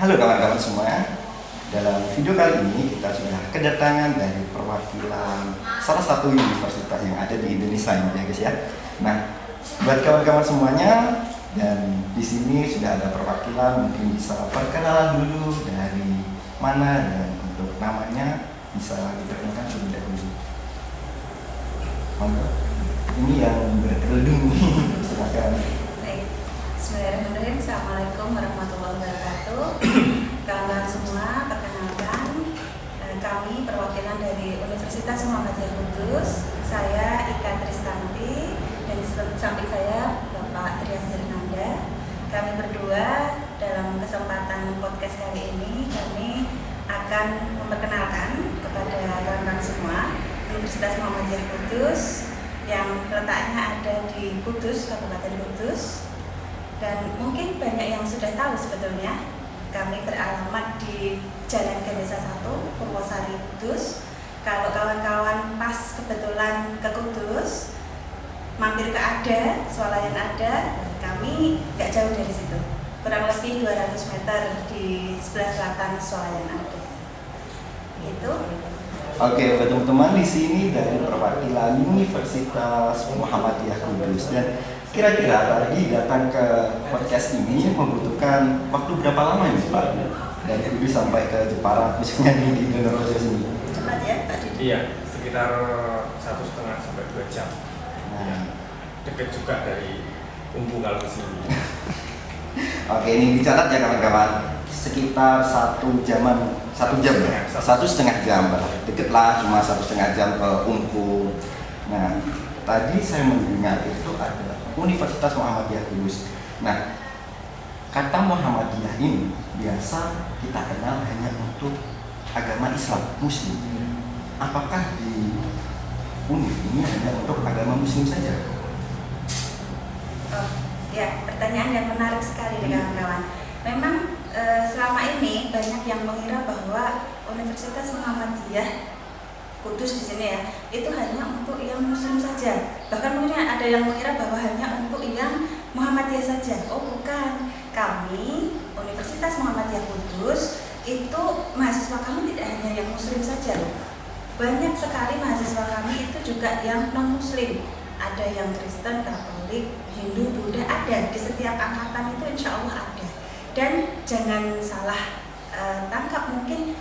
Halo kawan-kawan semua. Dalam video kali ini kita sudah kedatangan dari perwakilan salah satu universitas yang ada di Indonesia ya guys ya. Nah, buat kawan-kawan semuanya dan di sini sudah ada perwakilan, mungkin bisa perkenalan dulu dari mana dan untuk namanya bisa diperkenalkan terlebih dahulu. Monggo. Ini yang berkerudung silakan. Baik, bismillahirrahmanirrahim. Assalamualaikum warahmatullahi wabarakatuh. Kawan-kawan semua, perkenalkan kami perwakilan dari Universitas Muhammadiyah Kudus. Saya Ika Tristanti dan di samping saya Bapak Trias Hernanda. Kami berdua dalam kesempatan podcast kali ini kami akan memperkenalkan kepada kawan-kawan semua Universitas Muhammadiyah Kudus yang letaknya ada di Kudus, Kabupaten Kudus. Dan mungkin banyak yang sudah tahu sebetulnya kami beralamat di Jalan Ganesha 1, Purwosari, Kudus. Kalau kawan-kawan pas kebetulan ke Kudus, mampir ke Ada, Swalayan Ada, kami nggak jauh dari situ. Kurang lebih 200 meter di sebelah selatan Swalayan Ada. Itu. Oke, teman-teman di sini dari perwakilan Universitas Muhammadiyah Kudus dan kira-kira tadi datang ke podcast ini membutuhkan waktu berapa lama ini Pak? Dari Kudus sampai ke Jepara, khususnya di Donorjo sini. Cepat ya, Pak Didi. Iya, sekitar 1,5 sampai 2 jam. Nah, Dekat juga dari Umbu kalau ke sini. oke, ini dicatat ya kawan-kawan. Sekitar 1 jam ya, 1,5 jam, deket lah, cuma 1,5 jam ke Unku. Nah, tadi saya mendengar itu ada Universitas Muhammadiyah Kudus. Nah, kata Muhammadiyah ini biasa kita kenal hanya untuk agama Islam, Muslim. Apakah di UNIF ini hanya untuk agama Muslim saja? Oh, ya, pertanyaan yang menarik sekali nih kawan-kawan. Memang selama ini banyak yang mengira bahwa Universitas Muhammadiyah Kudus di sini ya, itu hanya untuk yang Muslim saja. Bahkan mungkin ada yang mengira bahwa hanya untuk yang Muhammadiyah saja. Oh bukan, kami Universitas Muhammadiyah Kudus itu mahasiswa kami tidak hanya yang Muslim saja loh. Banyak sekali mahasiswa kami itu juga yang non Muslim. Ada yang Kristen, Katolik, Hindu, Buddha, ada di setiap angkatan itu insya Allah ada. Dan jangan salah tangkap, mungkin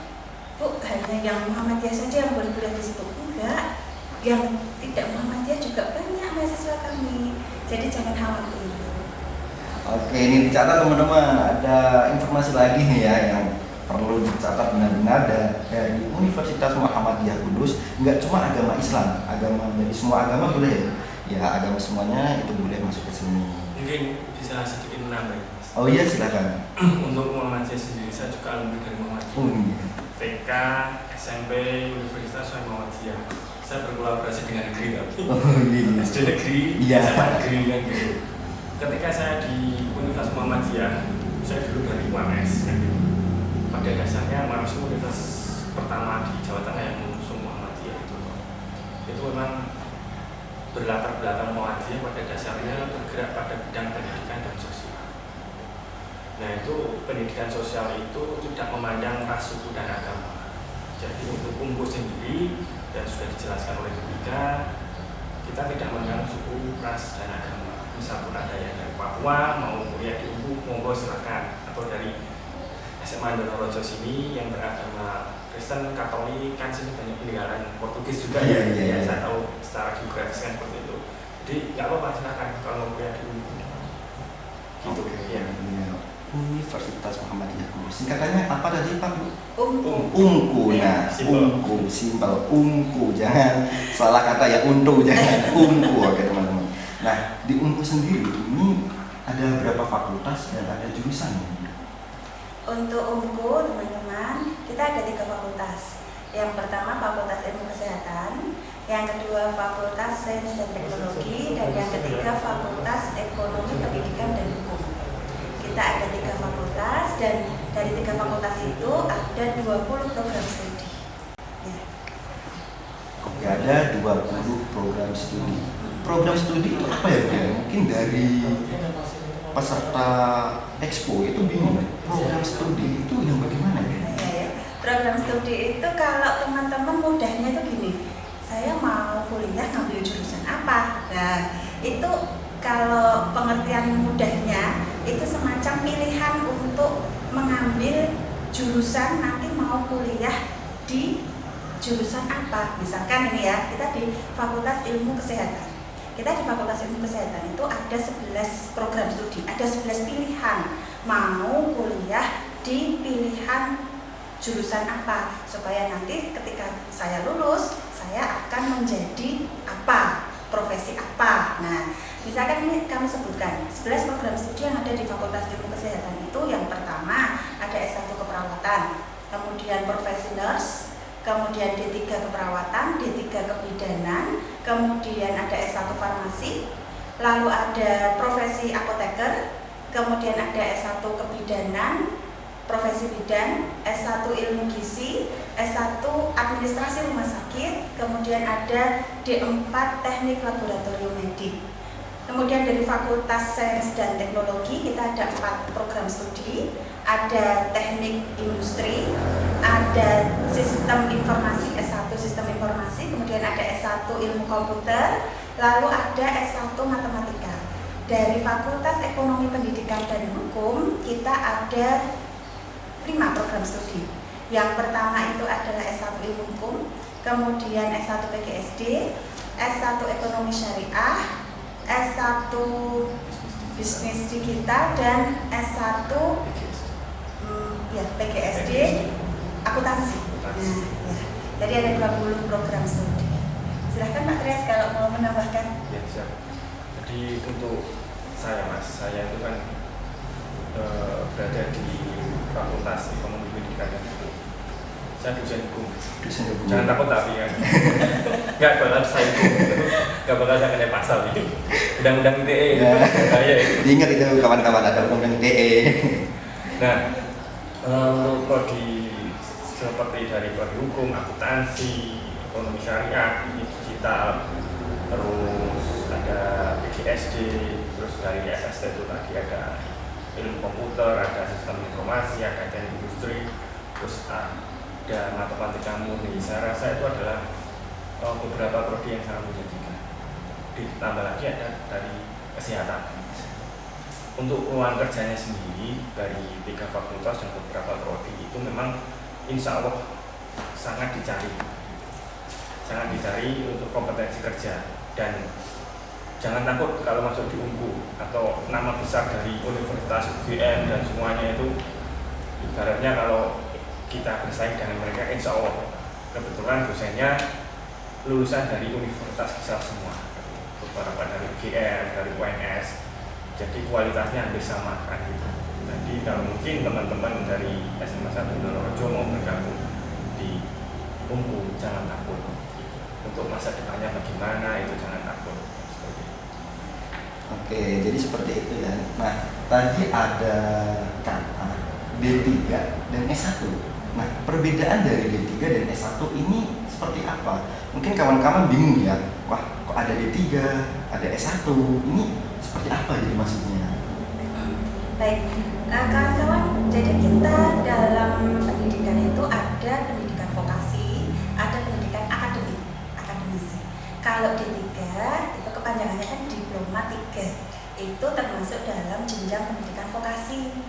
Bu hanya yang Muhammadiyah saja yang boleh kuliah di situ. Enggak, yang tidak Muhammadiyah juga banyak mahasiswa kami. Jadi jangan khawatir. Oke, ini dicatat teman-teman. Ada informasi lagi nih ya yang perlu dicatat benar-benar dari Universitas Muhammadiyah Kudus. Nggak cuma agama Islam, agama dari semua agama boleh ya, agama semuanya itu boleh masuk ke sini. Mungkin bisa sedikit menambah. Oh iya, silakan. Untuk Muhammadiyah sendiri, saya juga alumni dari Muhammadiyah. Oh iya. TK, SMP, Universitas saya Muhammadiyah. Saya berkolaborasi dengan negeri tapi. Oh iya. SD negeri, Iya. SMA negeri kan gitu. Ketika saya di Universitas Muhammadiyah, saya dulu dari UMS kan gitu. Pada dasarnya UMS itu universitas pertama di Jawa Tengah yang mengusung Muhammadiyah itu. Itu memang berlatar belakang Muhammadiyah pada dasarnya bergerak pada bidang pendidikan dan sosial. Nah itu pendidikan sosial itu tidak memandang ras, suku dan agama. Jadi untuk UMKU sendiri dan sudah dijelaskan oleh Bika, kita tidak memandang suku, ras dan agama. Misal pun ada yang dari Papua mau kuliah di UMKU, monggo silakan. Atau dari SMA Donorjo sini yang beragama Kristen, Katolik, kan sini banyak peninggalan Portugis juga ya. Iya. Saya tahu secara geografis kan seperti itu. Jadi nggak apa-apa silakan kalau mau kuliah di UMKU. Gitu ya. Iya. Universitas Muhammadiyah Kudus. Singkatannya apa tadi Pak? Unku. Nah, Simpel. Unku, simpel. Unku, jangan salah kata ya, untu, jangan Unku, oke teman-teman. Nah, di Unku sendiri ini ada berapa fakultas dan ada jurusan? Untuk Unku teman-teman, kita ada 3 fakultas. Yang pertama Fakultas Ilmu Kesehatan, yang kedua Fakultas Sains dan Teknologi, dan yang ketiga Fakultas Ekonomi, Pendidikan dan Hukum. Kita ada 3 fakultas dan dari 3 fakultas itu ada 20 program studi. Ya. Oke, ada 20 program studi. Program studi itu apa ya? Mungkin dari peserta expo itu bingung, program studi itu yang bagaimana ya? Ya. Program studi itu kalau teman-teman mudahnya itu gini, saya mau kuliah ngambil jurusan apa? Nah, itu kalau pengertian mudahnya itu semacam pilihan untuk mengambil jurusan nanti mau kuliah di jurusan apa. Misalkan ini ya, kita di Fakultas Ilmu Kesehatan. Kita di Fakultas Ilmu Kesehatan itu ada 11 program studi, ada 11 pilihan mau kuliah di pilihan jurusan apa, supaya nanti ketika saya lulus saya akan menjadi apa, profesi apa. Nah, misalkan ini kami sebutkan 11 program studi yang ada di Fakultas Ilmu Kesehatan itu. Yang pertama ada S1 keperawatan, kemudian profesi nurse, kemudian D3 keperawatan, D3 kebidanan, kemudian ada S1 farmasi, lalu ada profesi apoteker, kemudian ada S1 kebidanan, profesi bidan, S1 ilmu gizi, S1 administrasi rumah sakit, kemudian ada D4 teknik laboratorium medik. Kemudian dari Fakultas Sains dan Teknologi kita ada 4 program studi, ada teknik industri, ada sistem informasi, S1 sistem informasi, kemudian ada S1 ilmu komputer, lalu ada S1 matematika. Dari Fakultas Ekonomi Pendidikan dan Hukum kita ada 5 program studi. Yang pertama itu adalah S1 ilmu hukum, kemudian S1 PGSD, S1 ekonomi syariah, S1 bisnis digital, dan S1 PGSD akuntansi. Nah, ya. Jadi ada 20 program studi. Silahkan Pak Tres kalau mau menambahkan. Ya, siap. Jadi untuk saya Mas, saya itu kan berada di Fakultas Ekonomi Pendidikan dan Hukum. Saya dosen hukum. Jangan takut tapi kan. Enggak bakal saya hukum. Enggak bakal saya kena pasal ini. Undang-undang ITE itu bahaya itu. Ingat itu kawan-kawan, ada undang-undang ITE. Nah, untuk prodi seperti dari prodi hukum, akuntansi, ekonomi syariah, digital, terus ada PGSD, terus dari SST itu tadi ada ilmu komputer, ada sistem informasi, ada teknik industri, terus ada matematika murni. Saya rasa itu adalah beberapa prodi yang sangat menjanjikan. Ditambah lagi ada dari kesehatan. Untuk peluang kerjanya sendiri dari 3 fakultas dan beberapa prodi itu memang insya Allah sangat dicari untuk kompetensi kerja. Dan jangan takut kalau masuk di Ungu atau nama besar dari Universitas UGM dan semuanya itu, ibaratnya kalau kita bersaing dengan mereka, insya Allah kebetulan dosennya lulusan dari universitas besar semua, beberapa dari UGM, dari UNS, jadi kualitasnya hampir sama kan gitu. Jadi kalau mungkin teman-teman dari SMA 1 Dolorojo mau bergabung di Ungu, jangan takut. Untuk masa depannya bagaimana itu jangan takut. Oke, jadi seperti itu ya. Nah, tadi ada kata D3 dan S1. Nah, perbedaan dari D3 dan S1 ini seperti apa? Mungkin kawan-kawan bingung ya. Wah, kok ada D3, ada S1? Ini seperti apa jadi maksudnya? Baik, kawan-kawan, jadi kita dalam pendidikan itu ada pendidikan vokasi, ada pendidikan akademisi. Kalau D3 itu kepanjangannya kan diploma 3. Itu termasuk dalam jenjang pendidikan vokasi.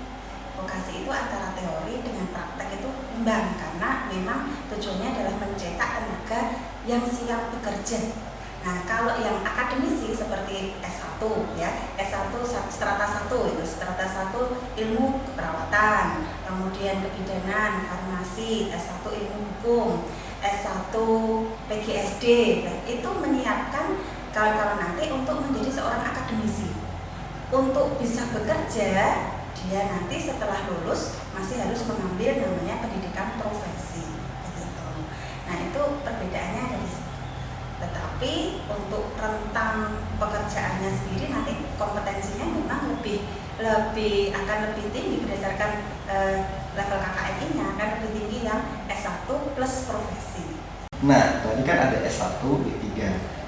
Vokasi itu antara teori dengan praktek itu imbang, karena memang tujuannya adalah mencetak tenaga yang siap bekerja. Nah, kalau yang akademisi seperti S1 ya, S1 strata 1 itu strata 1 ilmu keperawatan, kemudian kebidanan, farmasi, S1 ilmu hukum, S1 PGSD. Nah, itu menyiapkan kawan-kawan nanti untuk menjadi seorang akademisi. Untuk bisa bekerja, dia nanti setelah lulus masih harus mengambil namanya pendidikan profesi. Begitu. Nah, itu perbedaannya dari situ. Tetapi untuk rentang pekerjaannya sendiri nanti kompetensinya memang akan lebih tinggi berdasarkan level KKMI-nya, akan lebih tinggi yang S1 plus profesi. Nah, tadi kan ada S1, D3.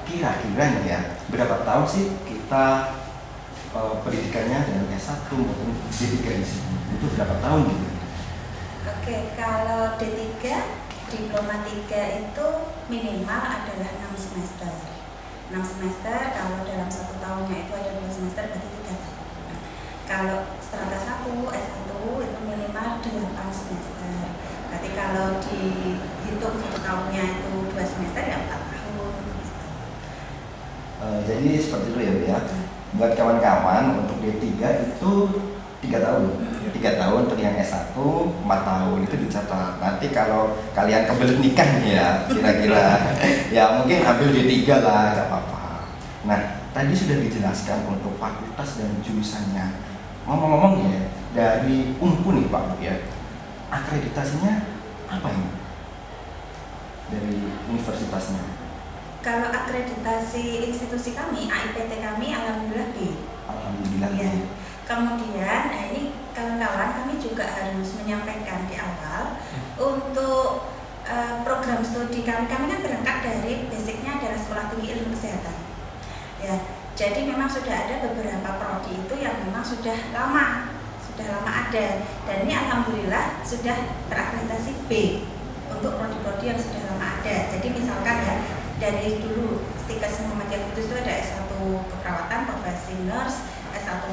Kira-kira nih ya, berapa tahun sih kita pendidikannya dengan S1 maupun D3 di sini? Itu berapa tahun gitu? Oke, kalau D3, diploma 3 itu minimal adalah 6 semester. 6 semester, kalau dalam 1 tahunnya itu ada 2 semester, berarti 3 tahun. Kalau strata 1, S1 itu minimal 8 semester. Berarti kalau dihitung 1 tahunnya itu 2 semester, ya 4 tahun. Jadi seperti itu ya Bu ya. Buat kawan-kawan untuk D3 itu 3 tahun. 3 tahun, untuk yang S1 4 tahun, itu dicatat. Nanti kalau kalian kebelet nikah nih ya, kira-kira ya mungkin ambil D3 lah, gak apa-apa. Nah, tadi sudah dijelaskan untuk fakultas dan jurusannya. Ngomong-ngomong ya, dari UNPU nih Pak Bu ya, akreditasinya apa ini? Dari universitasnya? Kalau akreditasi institusi kami, AIPT kami, alhamdulillah B. Alhamdulillah. Ya. Kemudian, nah ini kawan-kawan, kami juga harus menyampaikan di awal untuk program studi kami kan berangkat dari basicnya adalah Sekolah Tinggi Ilmu Kesehatan. Ya, jadi memang sudah ada beberapa prodi itu yang memang sudah lama ada, dan ini alhamdulillah sudah terakreditasi B untuk prodi-prodi yang sudah lama ada. Jadi misalkan ya, dari dulu Stikes Muhammadiyah Kudus itu ada S1 keperawatan, profesi nurse, S1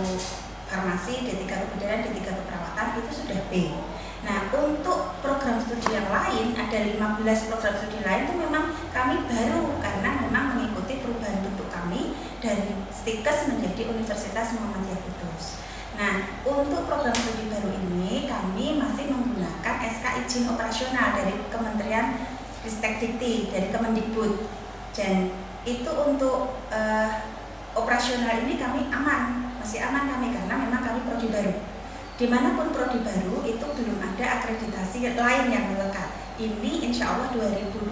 farmasi, D3 kebidanan, D3 keperawatan, itu sudah B. Nah, untuk program studi yang lain, ada 15 program studi lain itu memang kami baru, karena memang mengikuti perubahan bentuk kami dari Stikes menjadi Universitas Muhammadiyah Kudus. Nah, untuk program studi baru ini kami masih menggunakan SK izin operasional dari Kementerian Ristekdikti, dari Kemendikbud. Dan itu untuk operasional ini kami masih aman kami, karena memang kami prodi baru. Dimanapun prodi baru itu belum ada akreditasi lain yang melekat. Ini insya Allah 2021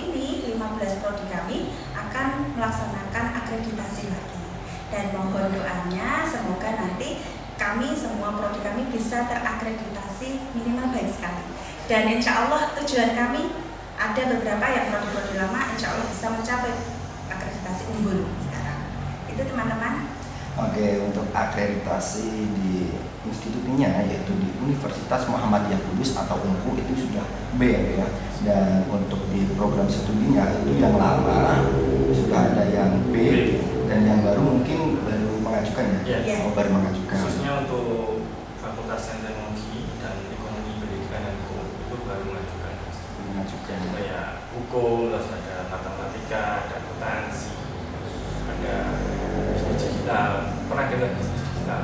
ini 15 prodi kami akan melaksanakan akreditasi lagi. Dan mohon doanya semoga nanti kami semua prodi kami bisa terakreditasi minimal baik sekali. Dan insya Allah tujuan kami ada beberapa yang prodi-prodi lama insya Allah bisa mencapai akreditasi unggul sekarang. Itu teman-teman. Oke, untuk akreditasi di institusinya yaitu di Universitas Muhammadiyah Kudus atau UNPU itu sudah B ya. Dan untuk di program studinya itu yang lama sudah ada yang B, dan yang baru mungkin baru mengajukan ya. Ya. Oh, baru mengajukan. Khususnya untuk Fakultas Teknologi dan Ekonomi Pendidikan dan Hukum itu baru mengajukan. Kayak hukum, terus ada matematika, ada akuntansi, ada bisnis digital. Pernah dengar bisnis digital?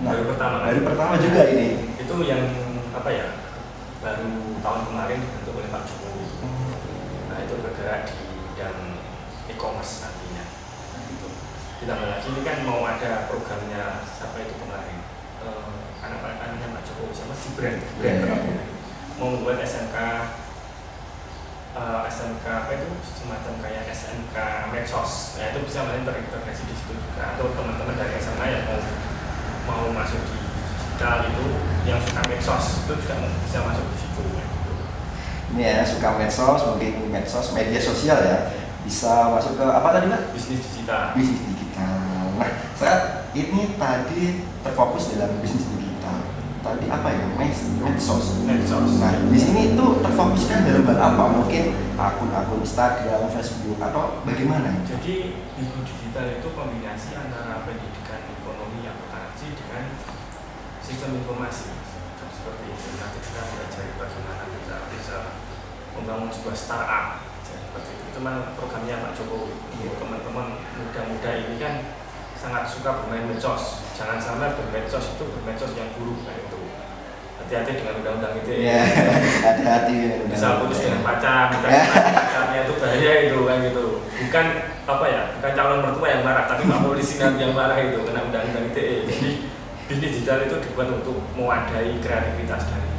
Nah, baru pertama juga ini. Itu yang apa ya? Baru tahun kemarin dibentuk oleh Pak Jokowi. Nah, itu bergerak di bidang e-commerce nantinya. Nah, itu. Ditambah lagi ini kan mau ada programnya siapa itu kemarin? Anak-anaknya Pak Jokowi sama si brand mau membuat SMK apa itu semacam kayak SMK Medsos. Nah, itu bisa terintegrasi di situ juga. Atau teman-teman dari SMA yang mau masuk di digital itu, yang suka medsos itu juga bisa masuk di situ. Ini ya, suka medsos, mungkin medsos, media sosial ya, bisa masuk ke apa tadi Pak? Bisnis digital. Bisnis digital. Nah, saat ini tadi terfokus dalam bisnis digital. Tadi apa ya? Medsos. Nah, di sini itu terfokuskan dalam hal apa? Mungkin akun-akun Instagram, Facebook, atau bagaimana? Jadi bisnis digital itu kombinasi antara pendidikan ekonomi akuntansi dengan sistem informasi. Seperti itu. Nanti kita belajar bagaimana kita bisa membangun sebuah startup. Seperti itu. Itu memang programnya Pak Jokowi. Teman-teman muda-muda ini kan sangat suka bermain medsos. Jangan sampai bermedsos itu bermedsos yang buruk kayak itu. Hati-hati dengan undang-undang itu ya. Hati-hati. Bisa putus dengan pacarnya itu bahaya itu kan gitu. Bukan apa ya, bukan calon mertua yang marah, tapi Pak Polisi nanti yang marah itu kena undang-undang ITE. Jadi bisnis digital itu dibuat untuk mewadai kreativitas dari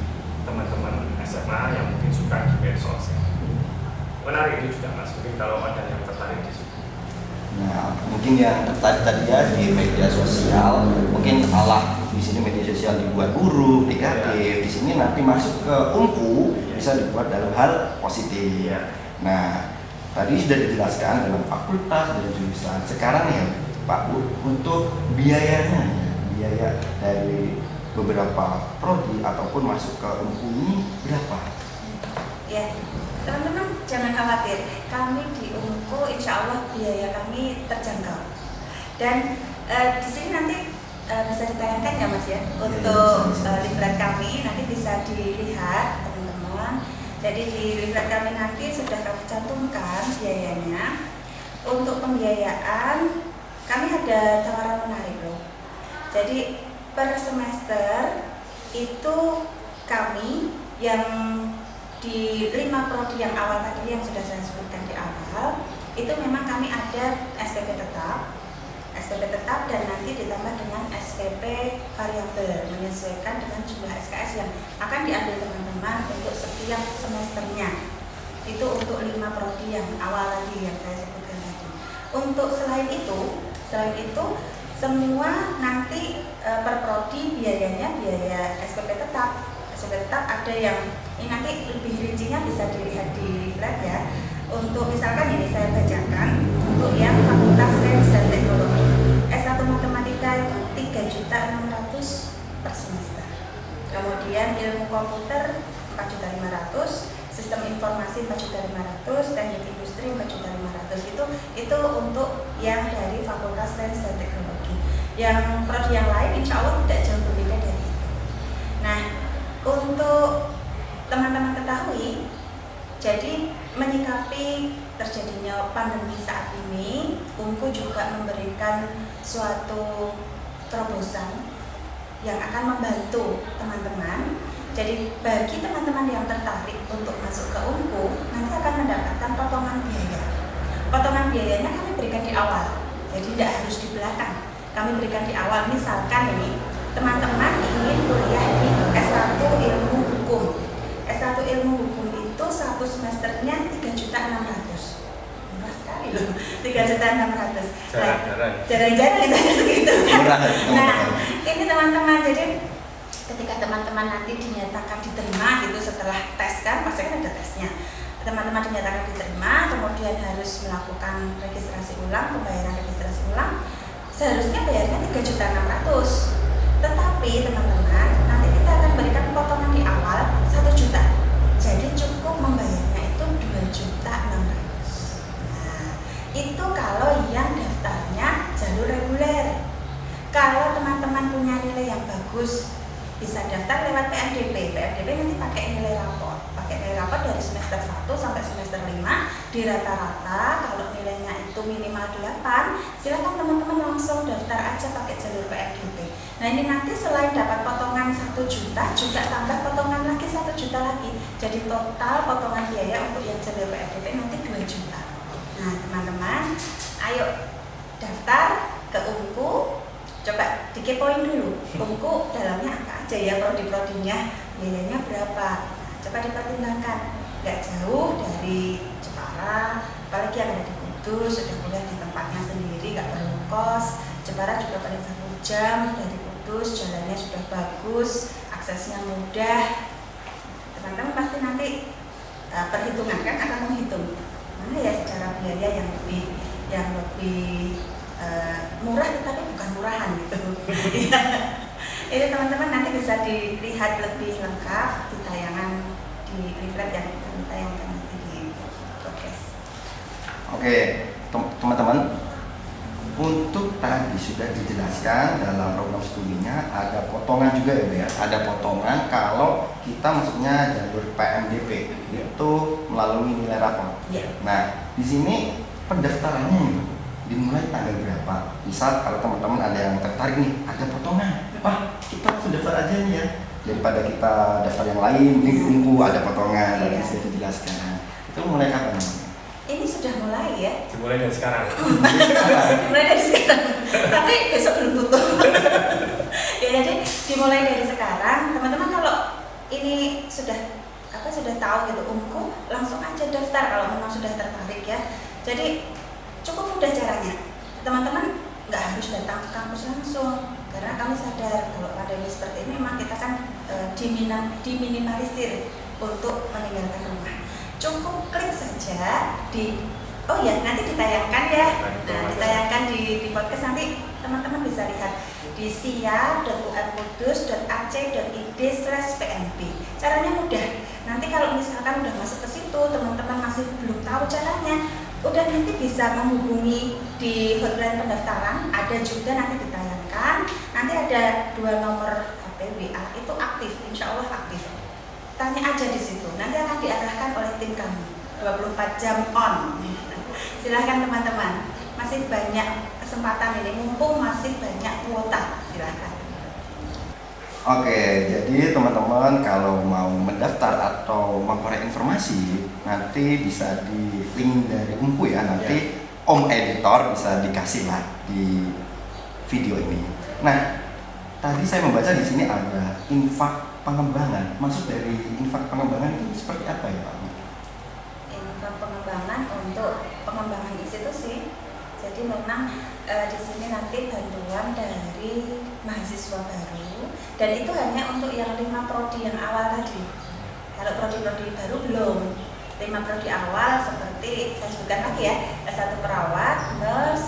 teman-teman SMA yang mungkin suka di medsos. Menarik itu juga Mas, mungkin kalau ada yang tertarik di situ. Nah, mungkin yang tertarik tadi ya di media sosial, mungkin di sini media sosial dibuat buruk, negatif. Di sini nanti masuk ke UNPU bisa dibuat dalam hal positif. Nah, tadi sudah dijelaskan dalam fakultas dan jurusan. Sekarang ya, Pak Bu, untuk biayanya, biaya dari beberapa prodi ataupun masuk ke UNKU ini berapa? Ya, teman-teman jangan khawatir, kami di UNKU insya Allah biaya kami terjangkau. Dan di sini nanti bisa ditayangkan ya Mas ya, untuk livret kami nanti bisa dilihat teman-teman. Jadi di livret kami nanti sudah kami cantumkan biayanya. Untuk pembiayaan kami ada tawaran menarik loh. Jadi per semester itu kami yang di 5 prodi yang awal tadi yang sudah saya sebutkan di awal itu memang kami ada SPP tetap dan nanti ditambah dengan SPP variabel menyesuaikan dengan jumlah SKS yang akan diambil teman-teman untuk setiap semesternya. Itu untuk 5 prodi yang awal tadi yang saya sebutkan tadi. Untuk selain itu semua nanti per prodi biayanya biaya SPP tetap ada yang ini nanti lebih rincinya bisa dilihat di livret ya. Untuk misalkan ini saya bacakan untuk yang Fakultas Sains dan Teknologi S1 Matematika itu 3.600.000 per semester. Kemudian ilmu komputer 4.500.000, sistem informasi 4.500.000, teknik industri 4.500.000. Itu untuk yang dari Fakultas Sains dan Teknologi. Yang prodi yang lain insya Allah tidak jauh berbeda dari itu. Nah, untuk teman-teman ketahui, jadi menyikapi terjadinya pandemi saat ini, UNKU juga memberikan suatu terobosan yang akan membantu teman-teman. Jadi bagi teman-teman yang tertarik untuk masuk ke UNKU, nanti akan mendapatkan potongan biaya. Potongan biayanya kami berikan di awal, jadi tidak harus di belakang. Kami berikan di awal, misalkan ini teman-teman ingin kuliah di S1 Ilmu Hukum. S1 Ilmu Hukum itu satu semesternya 3.600.000. Murah sekali loh, 3.600.000. Jarang-jarang itu ada segitu kan. Nah, ini teman-teman, jadi ketika teman-teman nanti dinyatakan diterima gitu setelah tes kan, pasti kan ada tesnya. Teman-teman dinyatakan diterima, kemudian harus melakukan registrasi ulang, pembayaran registrasi ulang. Seharusnya bayarnya 3.600.000. Tetapi teman-teman, nanti kita akan berikan potongan di awal 1 juta. Jadi cukup membayarnya itu 2.600.000. Nah, itu kalau yang daftarnya jalur reguler. Kalau teman-teman punya nilai yang bagus, bisa daftar lewat PMDP. PMDP nanti pakai nilai rapor. Pakai nilai rapor dari semester 1 sampai semester 5 di rata-rata. Kalau nilainya itu minimal 8, silakan teman-teman langsung daftar aja pakai jalur PMDP. Nah, ini nanti selain dapat potongan 1 juta, juga tambah potongan lagi 1 juta lagi. Jadi total potongan biaya untuk yang jalur PMDP nanti 2 juta. Nah, teman-teman, ayo daftar ke UNKU. Coba dikepoin dulu, UNKU dalamnya apa aja ya, prodi-prodinya, biayanya berapa. Nah, coba dipertimbangkan, nggak jauh dari Jepara, apalagi yang ada di Kudus, sudah kuliah di tempatnya sendiri, nggak perlu kos. Jepara juga paling 1 jam dari Kudus, jalannya sudah bagus, aksesnya mudah. Teman-teman pasti nanti perhitungan kan akan menghitung mana ya secara biaya yang lebih murah tetapi bukan murahan gitu. Ini teman-teman nanti bisa dilihat lebih lengkap di tayangan di livret yang kami tayangkan nanti di podcast. Oke, teman-teman, untuk tadi sudah dijelaskan dalam program studinya ada potongan juga ya Bu ya. Ada potongan kalau kita masuknya jalur PMDP itu melalui nilai rapor. Ya. Nah, di sini pendaftarannya dimulai tanggal berapa? Misal kalau teman-teman ada yang tertarik nih, ada potongan, wah kita langsung daftar aja nih ya, daripada kita daftar yang lain, ini di UNKU ada potongan, tadi saya dijelaskan. Itu mulai kapan? Ini sudah mulai ya. Dimulai dari sekarang. Dimulai dari sekarang. Tapi besok belum tutup. Ya, jadi dimulai dari sekarang. Teman-teman kalau ini sudah tahu gitu UNKU, langsung aja daftar kalau memang sudah tertarik ya. Jadi cukup mudah caranya. Teman-teman nggak harus datang ke kampus langsung, karena kami sadar kalau pandemi seperti ini memang kita kan diminimalisir untuk meninggalkan rumah. Cukup klik saja di Oh ya, nanti ditayangkan ya. Nah, ditayangkan di podcast, nanti teman-teman bisa lihat di siap.ur.kudus.ac.id/pnb. Caranya mudah. Nanti kalau misalkan udah masuk ke situ, teman-teman masih belum tahu caranya, udah nanti bisa menghubungi di hotline pendaftaran. Ada juga nanti ditayangkan. Nanti ada 2 nomor HP WA itu aktif, insya Allah aktif. Tanya aja di situ. Nanti akan diarahkan oleh tim kami. 24 jam on. Silahkan teman-teman, masih banyak kesempatan ini, mumpung masih banyak kuota, silahkan. Oke, jadi teman-teman kalau mau mendaftar atau memperoleh informasi, nanti bisa di link dari Umpu ya, nanti Om Editor bisa dikasih lah di video ini. Nah, tadi saya membaca di sini ada infak pengembangan. Maksud dari infak pengembangan itu seperti apa ya Pak? Infak pengembangan untuk pengembangan institusi. Jadi memang di sini nanti bantuan dari mahasiswa baru, dan itu hanya untuk yang 5 prodi yang awal tadi. Kalau prodi-prodi baru belum. 5 prodi awal seperti saya sebutkan lagi ya, S1 perawat, nurse,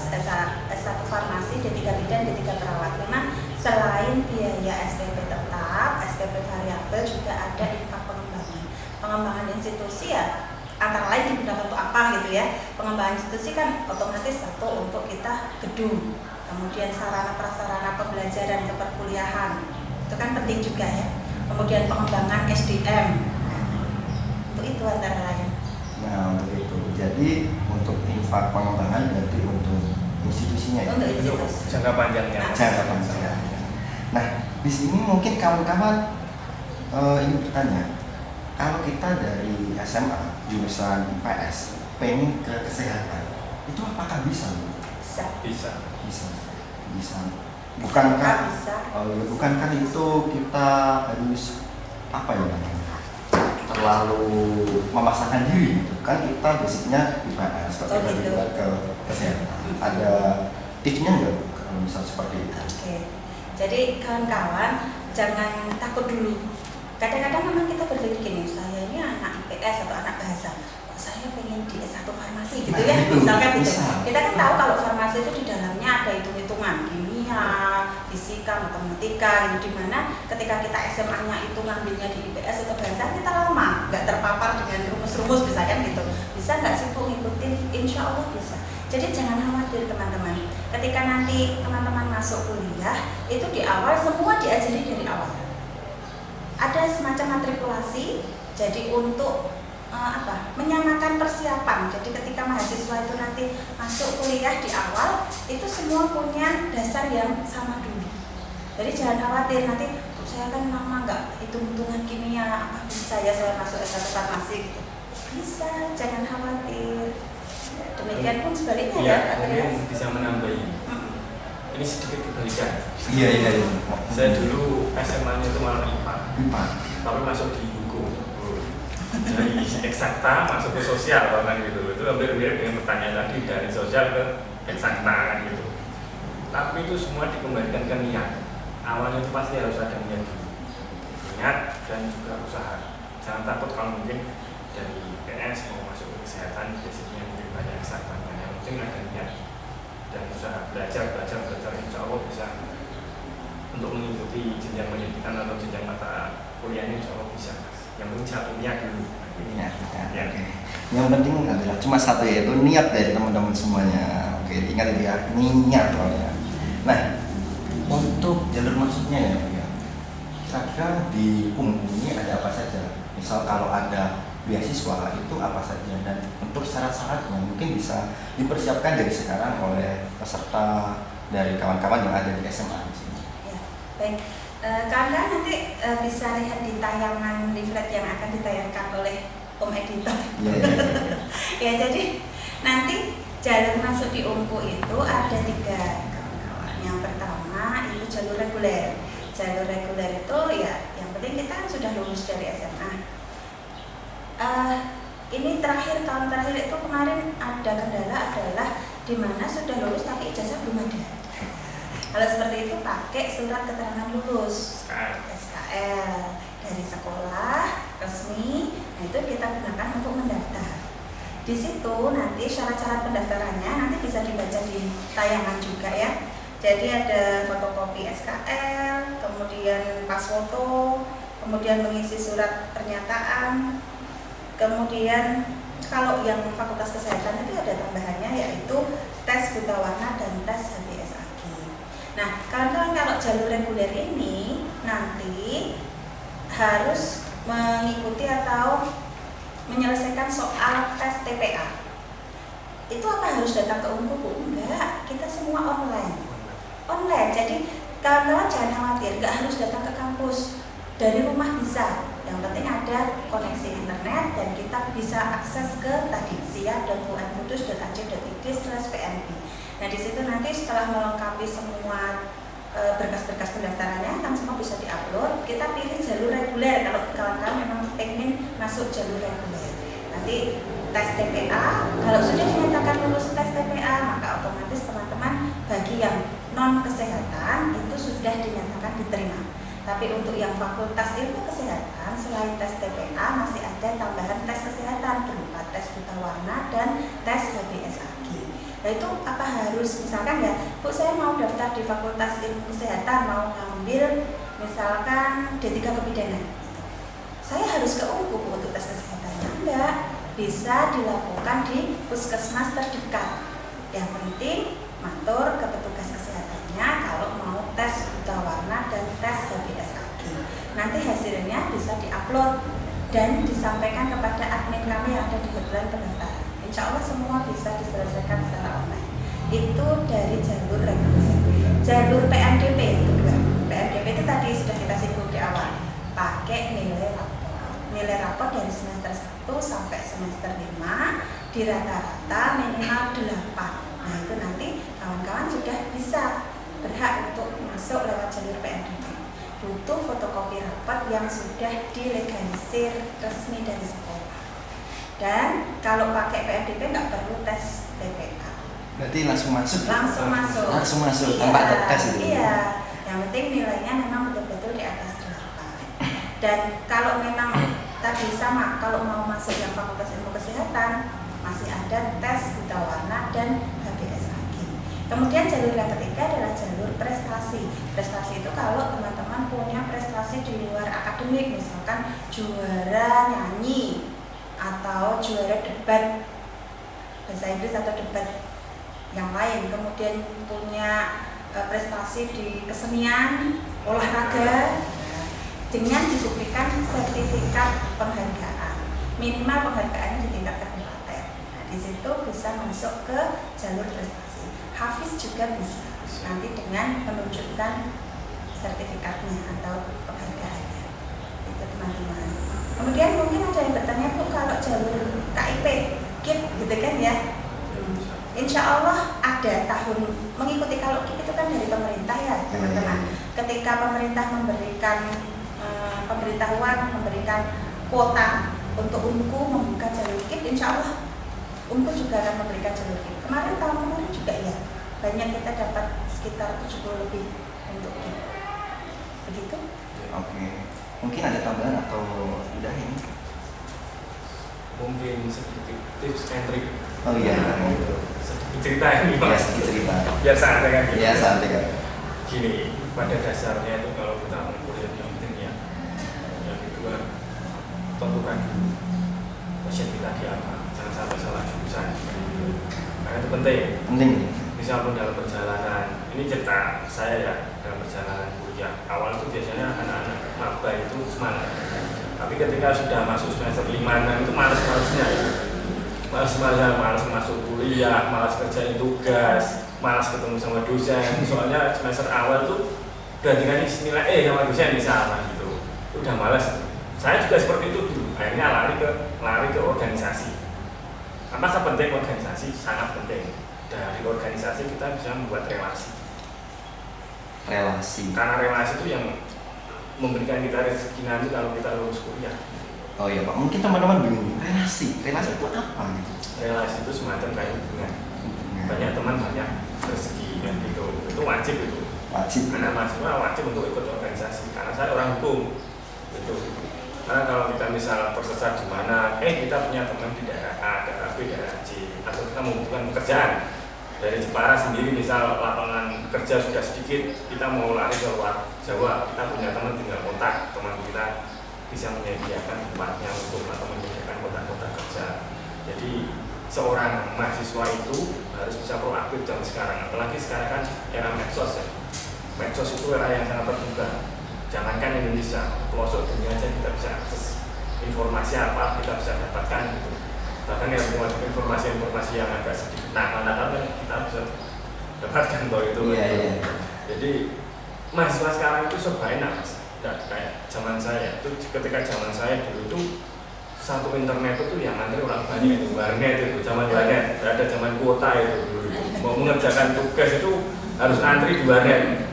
S1 farmasi, D3 bidan, D3 perawat. Memang selain biaya SPP tetap, SPP variabel, juga ada infak pengembangan. Pengembangan institusi ya antara lain digunakan untuk apa gitu ya. Pengembangan institusi kan otomatis satu untuk kita gedung, kemudian sarana prasarana pembelajaran keperkuliahan, itu kan penting juga ya. Kemudian pengembangan SDM, untuk itu antara lain. Nah, untuk itu. Jadi untuk infak pengembangan berarti untuk institusinya ya. Untuk institusi. Jangka panjangnya. Jangka panjang. Nah, di sini mungkin kawan-kawan ingin bertanya, kalau kita dari SMA jurusan IPS pengen ke kesehatan, itu apakah bisa? Bisa. Bisa. Bukankah Bisa. bukankah itu kita harus apa ya namanya? Terlalu memaksakan diri gitu. Kan kita basicnya IPS, tapi gitu. ke kesehatan. Ada tipsnya nggak kalau misal seperti itu? Oke. Jadi kawan-kawan jangan takut dulu. Kadang-kadang memang kita berpikir gini, saya ini anak IPS atau anak bahasa, kok saya pengen di S1 farmasi gitu ya, misalkan gitu. Kita kan tahu kalau farmasi itu di dalamnya ada hitung-hitungan kimia, fisika, matematika, gitu, dimana ketika kita SMA-nya itu ngambilnya di IPS atau bahasa, kita lama nggak terpapar dengan rumus-rumus misalkan gitu. Bisa nggak sih Bu ngikutin? Insya Allah bisa. Jadi jangan khawatir teman-teman. Ketika nanti teman-teman masuk kuliah, itu di awal semua diajari dari awal. Ada semacam matrikulasi, jadi untuk menyamakan persiapan. Jadi ketika mahasiswa itu nanti masuk kuliah di awal, itu semua punya dasar yang sama dulu. Jadi jangan khawatir nanti saya kan lama nggak hitung-hitungan kimia, apa bisa ya saya masuk S1 farmasi gitu. Bisa, jangan khawatir. Demikian pun sebaliknya ya. Mungkin bisa menambahi. Ini sedikit kebalikan. Iya. Saya dulu SMA-nya itu malah IPA, tapi masuk di hukum. Dari eksakta masuk ke sosial kan gitu. Itu hampir mirip dengan pertanyaan tadi, dari sosial ke eksakta kan gitu. Tapi itu semua dikembalikan ke niat. Awalnya itu pasti harus ada niat dulu. Niat dan juga usaha. Jangan takut kalau mungkin dari PS mau masuk ke kesehatan, basicnya mungkin banyak eksaktanya. Yang penting ada niat dan usaha, belajar insya Allah bisa untuk mengikuti jenjang pendidikan atau jenjang mata kuliahnya, insya Allah bisa. Yang penting satunya dulu. Ya. Oke. Yang penting adalah cuma satu, yaitu niat dari teman-teman semuanya. Oke, ingat ya, niat ya. Nah, untuk jalur masuknya ya, kira-kira di Umpu ini ada apa saja? Misal kalau ada beasiswa itu apa saja, dan untuk syarat-syaratnya mungkin bisa dipersiapkan dari sekarang oleh peserta dari kawan-kawan yang ada di SMA di sini. Ya, baik. Kawan-kawan nanti bisa lihat di tayangan leaflet yang akan ditayangkan oleh Om Editor. Ya, jadi nanti jalur masuk di Umpu itu ada 3 kawan-kawan. Yang pertama itu jalur reguler. Jalur reguler itu ya yang penting kita kan sudah lulus dari SMA. Ini tahun terakhir itu kemarin ada kendala adalah di mana sudah lulus tapi ijazah belum ada. Kalau seperti itu pakai surat keterangan lulus SKL dari sekolah resmi. Nah, itu kita gunakan untuk mendaftar. Di situ nanti syarat-syarat pendaftarannya nanti bisa dibaca di tayangan juga ya. Jadi ada fotokopi SKL, kemudian pas foto, kemudian mengisi surat pernyataan, kemudian kalau yang Fakultas Kesehatan itu ada tambahannya yaitu tes buta warna dan tes HBSAG. Nah, kawan-kawan kalau jalur reguler ini nanti harus mengikuti atau menyelesaikan soal tes TPA. Itu apa harus datang ke Unku, Bu? Enggak, kita semua online. Jadi kawan-kawan jangan khawatir, nggak harus datang ke kampus, dari rumah bisa. Yang penting ada koneksi internet dan kita bisa akses ke tadi sia.unkudus.ac.id/pnb. Nah di situ nanti setelah melengkapi semua berkas-berkas pendaftarannya kan semua bisa diupload. Kita pilih jalur reguler kalau kawan-kawan memang ingin masuk jalur reguler. Nanti tes TPA, kalau sudah dinyatakan lulus tes TPA maka otomatis teman-teman bagi yang non kesehatan itu sudah dinyatakan diterima. Tapi untuk yang Fakultas Ilmu Kesehatan selain tes TPA masih ada tambahan tes kesehatan berupa tes buta warna dan tes HBSAG. Nah itu apa harus misalkan ya, Bu saya mau daftar di Fakultas Ilmu Kesehatan mau ngambil misalkan D3 kebidanan. Saya harus ke Unku untuk tes kesehatannya? Enggak, bisa dilakukan di puskesmas terdekat. Yang penting matur ke petugas kesehatannya kalau mau tes buta warna dan tes HBSAG. Nanti hasilnya bisa diupload dan disampaikan kepada admin kami yang ada di hotline pendaftaran. Insya Allah semua bisa diselesaikan secara online. Itu dari jalur reguler. Jalur PMDP yang kedua. PMDP itu tadi sudah kita singgung di awal. Pakai nilai rapor. Nilai rapor dari semester 1 sampai semester 5 di rata-rata minimal 8. Nah itu nanti kawan-kawan sudah bisa berhak untuk masuk lewat jalur PMDP. Butuh fotokopi rapor yang sudah dilegalisir resmi dari sekolah. Dan kalau pakai PMDP nggak perlu tes TPA. Berarti langsung masuk? Langsung masuk. Langsung masuk, Iya, tanpa ada tes itu? Iya, yang penting nilainya memang betul-betul di atas 8. Dan kalau memang tadi sama, kalau mau masuk yang Fakultas Ilmu Kesehatan masih ada tes buta warna dan HBSAG. Kemudian jalur yang ketiga adalah jalur prestasi. Prestasi itu kalau teman-teman punya prestasi di luar akademik, misalkan juara nyanyi atau juara debat bahasa Inggris atau debat yang lain, kemudian punya prestasi di kesenian, olahraga, dengan dibuktikan sertifikat penghargaan, minimal penghargaannya di tingkat kabupaten. Nah, di situ bisa masuk ke jalur prestasi. Hafiz juga bisa, nanti dengan menunjukkan sertifikatnya atau penghargaannya. Itu teman-teman. Kemudian mungkin ada yang bertanya, Bu, kalau jalur KIP, KIP gitu kan ya? Insya Allah ada tahun mengikuti, kalau KIP itu kan dari pemerintah ya teman-teman. Ketika pemerintah memberikan pemberitahuan, memberikan kuota untuk Unku membuka jalur KIP, insya Allah Unku juga akan memberikan jalur KIP. Tahun kemarin juga ya, banyak kita dapat sekitar 70 lebih untuk KIP. Begitu? Oke. Mungkin ada tambahan atau udah ini? Mungkin sedikit tips and trick. Oh iya, Sedikit cerita ini ya Mas. sedikit cerita. Biar santai kan gitu. Ya santai kan. Gini, pada dasarnya itu kalau kita mau kuliah yang penting ya, yang kedua tentukan passion kita di apa, jangan sampai salah jurusan. Karena itu penting. Penting. Misalnya dalam perjalanan, ini cerita saya ya, dalam perjalanan kuliah awal itu biasanya anak-anak maba itu semangat, tapi ketika sudah masuk semester 5-6 itu malas-malasnya ya. Malas masuk kuliah, malas kerjain tugas, malas ketemu sama dosen. Soalnya semester awal tuh bandingannya nilai sama dosen misalnya gitu, udah malas. Saya juga seperti itu dulu. Akhirnya lari ke organisasi. Apakah penting organisasi? Sangat penting. Dari organisasi kita bisa membuat relasi. Karena relasi itu yang memberikan kita rezeki nanti kalau kita lulus kuliah. Oh iya Pak, mungkin teman-teman bingung, relasi itu apa gitu? Relasi itu semacam kayak hubungan. Banyak teman banyak rezeki dan itu wajib itu. Wajib. Anak mahasiswa wajib untuk ikut organisasi. Karena saya orang hukum, itu Karena kalau kita misal tersesat di mana, kita punya teman di daerah A, daerah B, daerah C, atau kita membutuhkan pekerjaan dari Jepara sendiri, misal lapangan kerja sudah sedikit, kita mau lari ke luar Jawa, kita punya teman tinggal kontak, teman kita bisa menyediakan tempatnya untuk atau menyediakan kontak-kontak kerja. Jadi seorang mahasiswa itu harus bisa proaktif zaman sekarang, apalagi sekarang kan era medsos ya. Medsos itu era yang sangat terbuka. Jangankan Indonesia, pelosok dunia aja kita bisa akses informasi apa kita bisa dapatkan gitu. Bahkan yang informasi yang agak sedikit nakal-nakal kan kita bisa dapatkan bahwa itu. Jadi mahasiswa sekarang itu serba enak, nggak kayak zaman saya. Itu ketika zaman saya dulu itu satu internet itu yang antri orang banyak itu warnet itu zaman warnet, ada zaman kuota itu dulu. Mau mengerjakan tugas itu harus antri di warnet.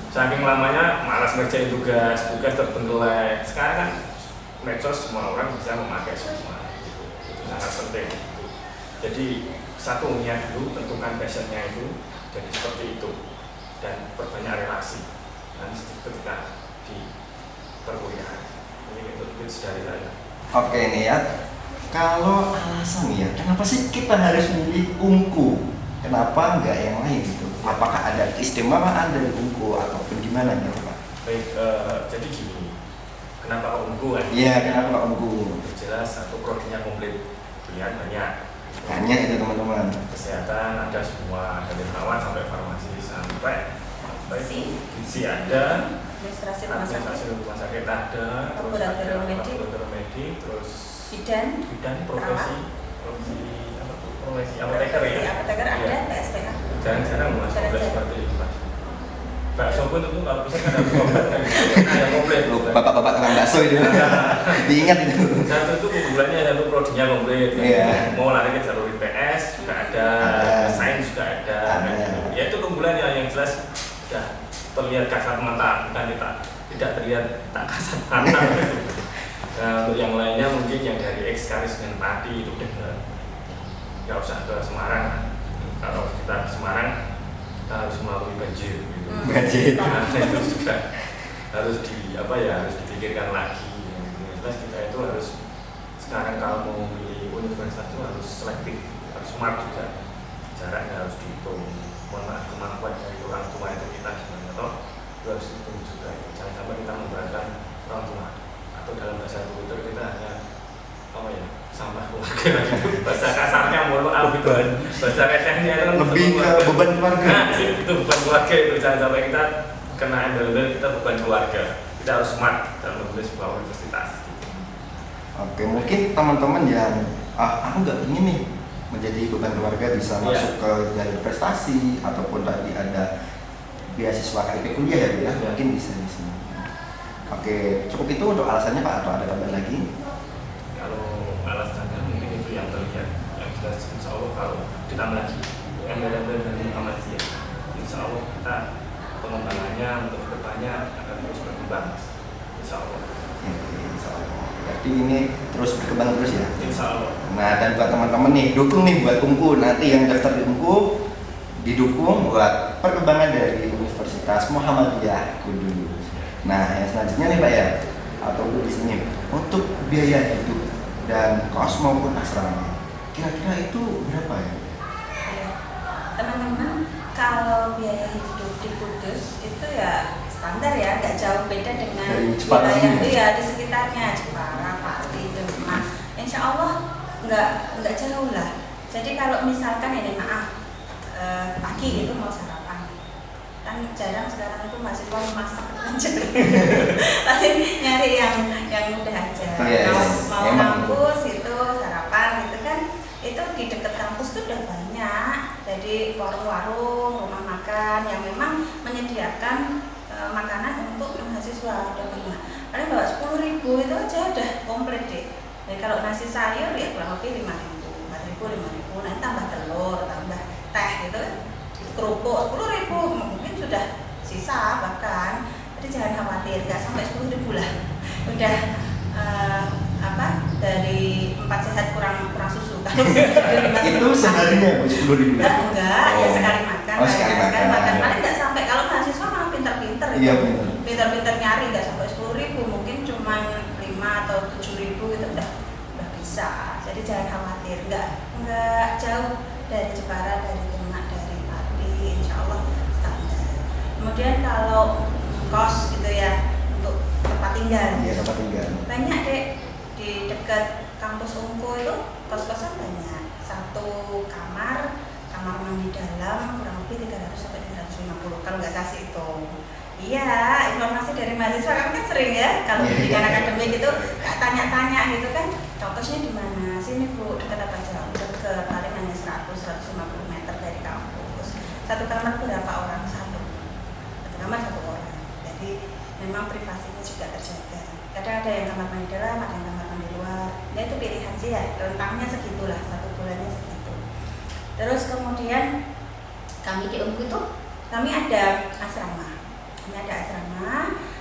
Saking lamanya malas ngerjain tugas terbengkelai. Sekarang kan medsos semua orang bisa memakai semua, gitu. Itu sangat penting. Gitu. Jadi satu niat dulu, tentukan passionnya itu, jadi seperti itu, dan perbanyak relasi. Dan ketika di perkuliahan, ini itu dari saya. Oke nih ya, kalau alasan ya, kenapa sih kita harus milih Unku? Kenapa nggak yang lain gitu? Apakah ada keistimewaan dari Unku ataupun gimana gitu Pak? Baik, jadi gini, kenapa Unku kan? Iya, kenapa nggak Unku? Jelas satu prodinya komplit, pilihan banyak. Banyak itu teman-teman. Kesehatan ada semua, dari perawat sampai farmasi sampai gizi ada, administrasi rumah sakit ada, laboratorium medik, terus bidan profesi apoteker ya. Apoteker ada, PSPK. Jarang-jarang mas seperti itu mas. Bakso pun itu kalau bisa kan harus obat kan, yang komplit. Bapak-bapak tukang bakso itu, diingat itu. Satu itu keunggulannya satu prodinya komplit. Mau lari ke jalur IPS juga ada, sains juga ada. Ya itu keunggulannya yang jelas sudah terlihat kasat mata, bukan tidak terlihat tak kasat mata. Nah untuk yang lainnya mungkin yang dari X-Karis dengan Pati itu nggak usah ke Semarang. Kalau kita ke Semarang kita harus melalui banjir gitu. Nah, itu juga harus harus dipikirkan lagi. Jelas kita itu harus sekarang kalau mau memilih universitas itu harus selektif, harus smart juga. Jaraknya harus dihitung. Mohon maaf kemampuan dari orang tua itu kita gimana toh itu harus dihitung juga. Jangan sampai kita memberatkan orang tua atau dalam bahasa Twitter kita hanya sampah keluarga gitu. Bahasa kasarnya mohon maaf itu, bahasa kecehnya itu lebih ke beban keluarga. Nah, itu beban keluarga itu, jangan sampai kita kena embel-embel kita beban keluarga. Kita harus smart dalam memilih sebuah universitas. Oke, mungkin teman-teman yang aku nggak ingin nih menjadi beban keluarga bisa masuk ke jalur prestasi ataupun tadi ada beasiswa KIP kuliah ya Bu ya, mungkin bisa di sini. Oke, cukup itu untuk alasannya Pak atau ada tambahan lagi? Kalau alasannya mungkin itu yang terlihat, yang jelas insya Allah kalau ditambah lagi embel-embel dari Muhammadiyah, insya Allah kita pengembangannya untuk kedepannya akan terus berkembang, insya Allah. Insya Allah. Berarti ini terus berkembang terus ya? Insya Allah. Nah dan buat teman-teman nih, dukung nih buat Unku, nanti yang daftar di Unku didukung buat perkembangan dari Universitas Muhammadiyah Kudus. Nah yang selanjutnya nih Pak ya, atau di sini untuk biaya hidup dan kos maupun asrama, kira-kira itu berapa ya? Teman-teman, kalau biaya hidup di Kudus itu ya standar ya, nggak jauh beda dengan wilayah di sekitarnya, Jepara, Pati, Demak. Insya Allah nggak jauh lah. Jadi kalau misalkan ini pagi itu mau sarapan, kan jarang sekarang itu mahasiswa memasak kan pasti nyari yang mudah aja. Mau kampus itu sarapan gitu kan, itu di dekat kampus tuh udah banyak. Jadi warung-warung, rumah makan yang memang menyediakan makanan untuk mahasiswa udah banyak. Paling bawa 10.000 itu aja udah komplit deh. Jadi kalau nasi sayur ya kurang lebih 5.000, 4.000, 5.000. Nanti tambah telur, tambah teh gitu, kerupuk 10.000 mungkin sudah sisa bahkan. Jadi jangan khawatir, nggak sampai 10.000 lah. Udah dari 4 sehat kurang susu. Itu seharinya 10.000? Enggak, ya sekali makan. Sekali makan. Paling nggak sampai, kalau mahasiswa malah pinter-pinter. Iya, pinter-pinter nyari nggak sampai 10.000, mungkin cuma 5 atau khawatir, nggak jauh dari Jepara, dari Demak, dari Pati, insya Allah standar. Kemudian kalau kos gitu ya, untuk tempat tinggal, Iya, tempat tinggal. banyak deh di dekat kampus Unku itu kos-kosan banyak. Satu kamar mandi dalam kurang lebih 300 sampai 350 kalau nggak salah itu. Iya, informasi dari mahasiswa kan sering ya kalau pendidikan akademik itu tanya-tanya gitu kan, kosnya di mana? Sini Bu, dekat apa jauh? Dekat, paling hanya 100-150 meter dari kampus. Satu kamar berapa orang? Satu kamar satu orang. Jadi memang privasinya juga terjaga. Kadang ada yang kamar mandi dalam, ada yang kamar mandi luar. Ya itu pilihan sih ya, rentangnya segitulah, 1 bulannya segitu. Terus kemudian kami di Unku itu kami ada asrama.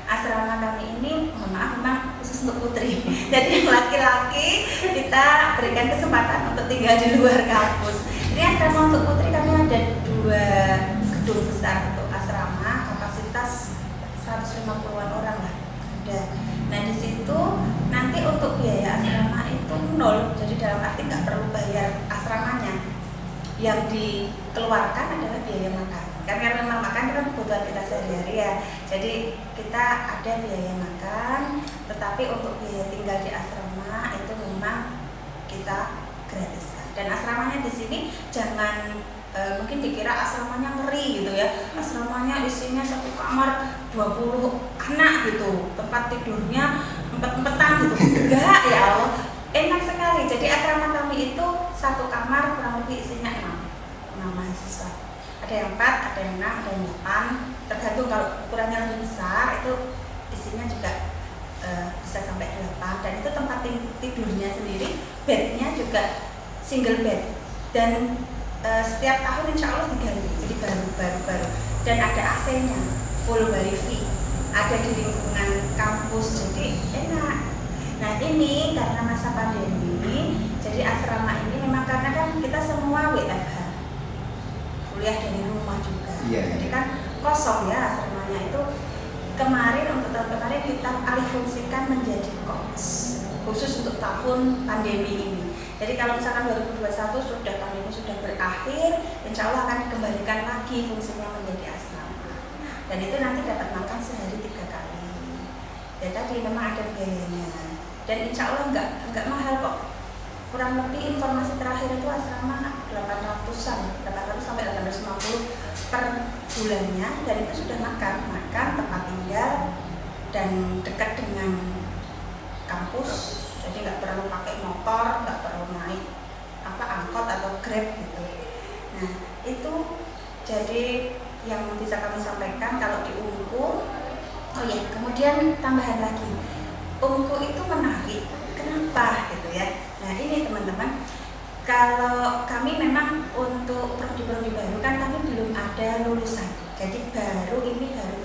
Asrama kami ini, mohon maaf, memang khusus untuk putri. Jadi yang laki-laki kita berikan kesempatan untuk tinggal di luar kampus. Ini asrama untuk putri kami ada 2 gedung besar untuk asrama, kapasitas 150-an orang lah ada. Nah di situ nanti untuk biaya asrama itu 0, jadi dalam arti nggak perlu bayar asramanya. Yang dikeluarkan adalah biaya makan. Karena memang makan kan kebutuhan kita sehari-hari ya. Jadi kita ada biaya makan, tetapi untuk biaya tinggal di asrama itu memang kita gratiskan. Dan asramanya di sini jangan mungkin dikira asramanya ngeri gitu ya. Asramanya isinya 1 kamar 20 anak gitu. Tempat tidurnya empet-empetan gitu. Enggak ya Allah. Enak sekali. Jadi asrama kami itu 1 kamar kurang lebih isinya 6 mahasiswa. Ada yang 4, ada yang 6, ada yang 8. Tergantung kalau ukurannya lebih besar itu isinya juga bisa sampai 8. Dan itu tempat tidurnya sendiri, bednya juga single bed. Dan setiap tahun insya Allah diganti, jadi baru. Dan ada AC-nya, full wifi. Ada di lingkungan kampus, jadi enak. Nah ini karena masa pandemi, jadi asrama ini memang karena kan kita semua WFH, kuliah dari rumah juga. Jadi kan kosong ya asramanya itu. Kemarin untuk tahun kemarin kita alih fungsikan menjadi kos khusus untuk tahun pandemi ini. Jadi kalau misalkan 2021 sudah pandemi sudah berakhir, insya Allah akan dikembalikan lagi fungsinya menjadi asrama. Dan itu nanti dapat makan sehari 3 kali. Ya tadi memang ada biayanya. Dan insya Allah enggak mahal kok. Kurang lebih informasi terakhir itu asrama 800-an, 800 sampai 850 per bulannya, dan itu sudah makan, tempat tinggal, dan dekat dengan kampus, jadi nggak perlu pakai motor, nggak perlu naik angkot atau grab gitu. Nah itu jadi yang bisa kami sampaikan kalau di Unku. Oh ya, kemudian tambahan lagi, Unku itu menarik. Kenapa gitu ya? Nah ini teman-teman, kalau kami memang untuk prodi-prodi baru kan kami belum ada lulusan. Jadi baru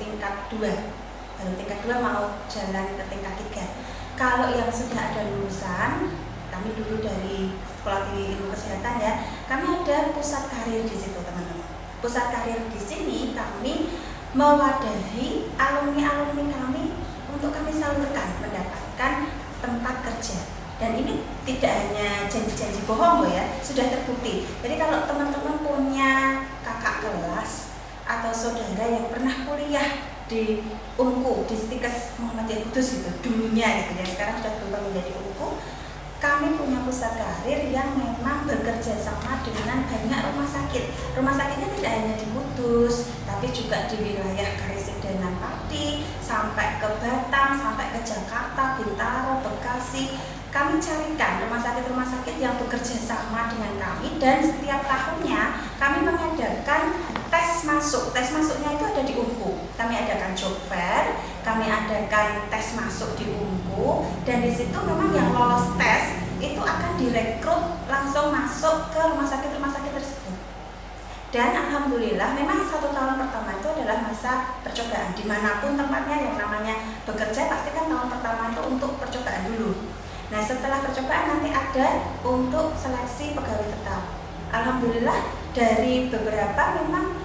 tingkat 2 mau jalan ke tingkat 3. Kalau yang sudah ada lulusan, kami dulu dari sekolah tinggi ilmu kesehatan ya, kami ada pusat karir di situ teman-teman. Pusat karir di sini kami mewadahi alumni-alumni kami untuk kami salurkan mendapatkan tempat kerja. Dan ini tidak hanya janji-janji bohong loh ya, sudah terbukti. Jadi kalau teman-teman punya kakak kelas atau saudara yang pernah kuliah di Unku, di Stikes Muhammadiyah Kudus gitu, dulunya gitu ya, sekarang sudah berubah menjadi Unku. Kami punya pusat karir yang memang bekerja sama dengan banyak rumah sakit. Rumah sakitnya tidak hanya di Kudus, tapi juga di wilayah Karesidenan Pati, sampai ke Batam, sampai ke Jakarta, Bintaro, Bekasi. Kami carikan rumah sakit yang bekerja sama dengan kami, dan setiap tahunnya kami mengadakan tes masuk. Tes masuknya itu ada di Unku. Kami adakan job fair, kami adakan tes masuk di Unku, dan di situ memang yang lolos tes itu akan direkrut langsung masuk ke rumah sakit tersebut. Dan alhamdulillah memang 1 tahun pertama itu adalah masa percobaan. Dimanapun tempatnya yang namanya bekerja pasti kan tahun pertama itu untuk percobaan dulu. Nah setelah percobaan nanti ada untuk seleksi pegawai tetap. Alhamdulillah dari beberapa memang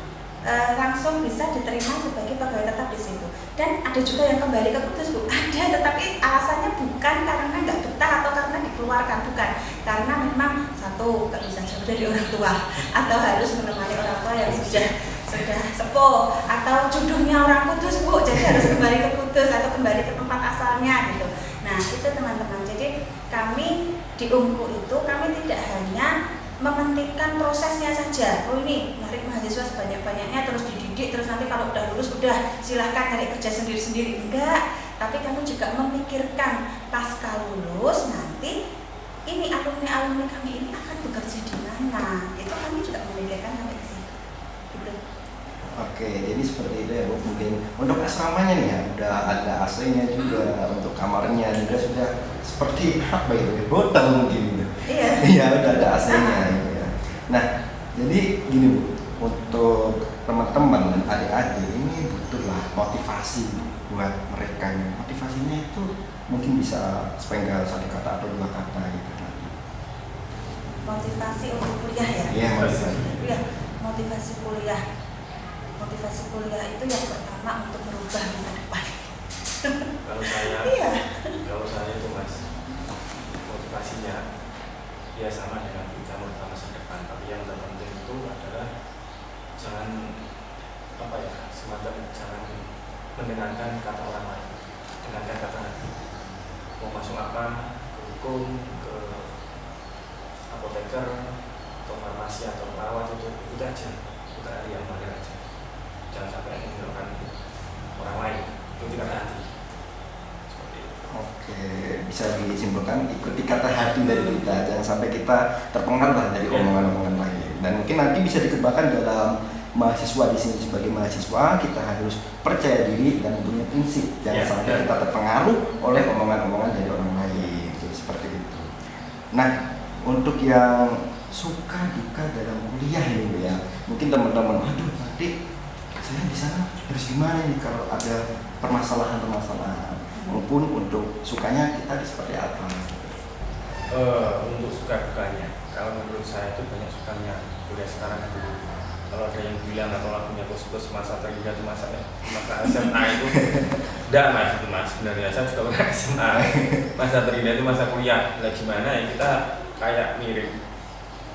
langsung bisa diterima sebagai pegawai tetap di situ. Dan ada juga yang kembali ke Kudus Bu, ada, tetapi alasannya bukan karena nggak betah atau karena dikeluarkan, bukan. Karena memang 1 satu nggak bisa jauh dari orang tua, atau harus menemani orang tua yang sudah sepuh, atau jodohnya orang kudus Bu, jadi harus kembali ke kudus atau kembali ke tempat asalnya gitu. Nah itu teman-teman, jadi kami di UMKU itu kami tidak hanya mementingkan prosesnya saja. Oh ini narik mahasiswa sebanyak-banyaknya terus dididik, terus nanti kalau udah lulus udah silahkan cari kerja sendiri-sendiri. Enggak, tapi kami juga memikirkan pasca lulus nanti ini alumni kami ini akan bekerja di mana. Itu kami juga memikirkan sampai ke situ. Gitu. Oke, jadi seperti itu ya Bu. Mungkin untuk asramanya nih ya, udah ada AC-nya juga, untuk kamarnya juga sudah seperti apa itu, hotel mungkin gitu. Iya. Iya, udah ada AC-nya gitu ya. Nah, jadi gini Bu, untuk teman-teman dan adik-adik ini butuhlah motivasi buat mereka nih. Motivasinya itu mungkin bisa sepenggal satu kata atau dua kata gitu. Motivasi untuk kuliah ya. Iya, motivasi. Iya, motivasi kuliah. Motivasi kuliah itu yang pertama untuk merubah masa depan. Kalau saya, Iya. kalau saya itu Mas, motivasinya ya sama dengan kita merubah masa depan. Tapi yang terpenting itu adalah jangan apa ya, semacam jangan mendengarkan kata orang lain, dengarkan kata hati. Mau masuk apa, ke hukum, ke apoteker, atau farmasi atau perawat itu aja, kita yang mengalir aja. Jangan sampai mendengarkan orang lain, itu tidak hati. Seperti itu. Oke, bisa disimpulkan ikuti kata hati dari kita, jangan sampai kita terpengaruh lah dari omongan-omongan lain. Dan mungkin nanti bisa dikembangkan dalam mahasiswa di sini. Sebagai mahasiswa kita harus percaya diri dan punya prinsip, jangan sampai kita terpengaruh oleh omongan-omongan dari orang lain. Jadi seperti itu. Nah, untuk yang suka duka dalam kuliah ini Bu ya, mungkin teman-teman, aduh nanti saya di sana harus gimana nih kalau ada permasalahan-permasalahan, maupun untuk sukanya kita seperti apa? Untuk suka dukanya, kalau menurut saya itu banyak sukanya kuliah sekarang itu. Kalau ada yang bilang atau lagunya bos-bos masa terindah itu masa SMA itu enggak Mas, itu Mas, sebenarnya saya juga pernah SMA. Masa terindah itu masa kuliah. Lah gimana ya, kita kayak mirip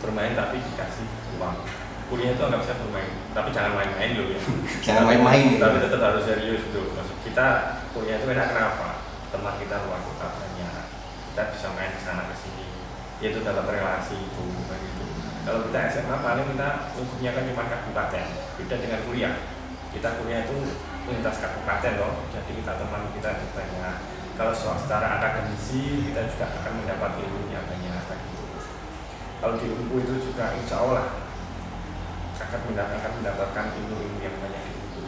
bermain tapi dikasih uang. Kuliah itu nggak bisa bermain, tapi jangan main-main loh ya. Jangan main-main gitu. Tapi tetap harus serius tuh. Maksud kita kuliah itu enak kenapa? Teman kita luar kota banyak, kita bisa main ke sana ke sini. Itu dapat relasi itu, bukan gitu. Kalau kita SMA paling kita lingkupnya kan cuma kabupaten. Beda dengan kuliah. Kita kuliah itu lintas kabupaten loh. Jadi kita teman kita itu banyak. Kalau secara akademisi kita juga akan mendapat ilmu yang banyak. Gitu. Kalau di UMKU itu juga insya Allah akan mendapatkan ilmu-ilmu yang banyak itu.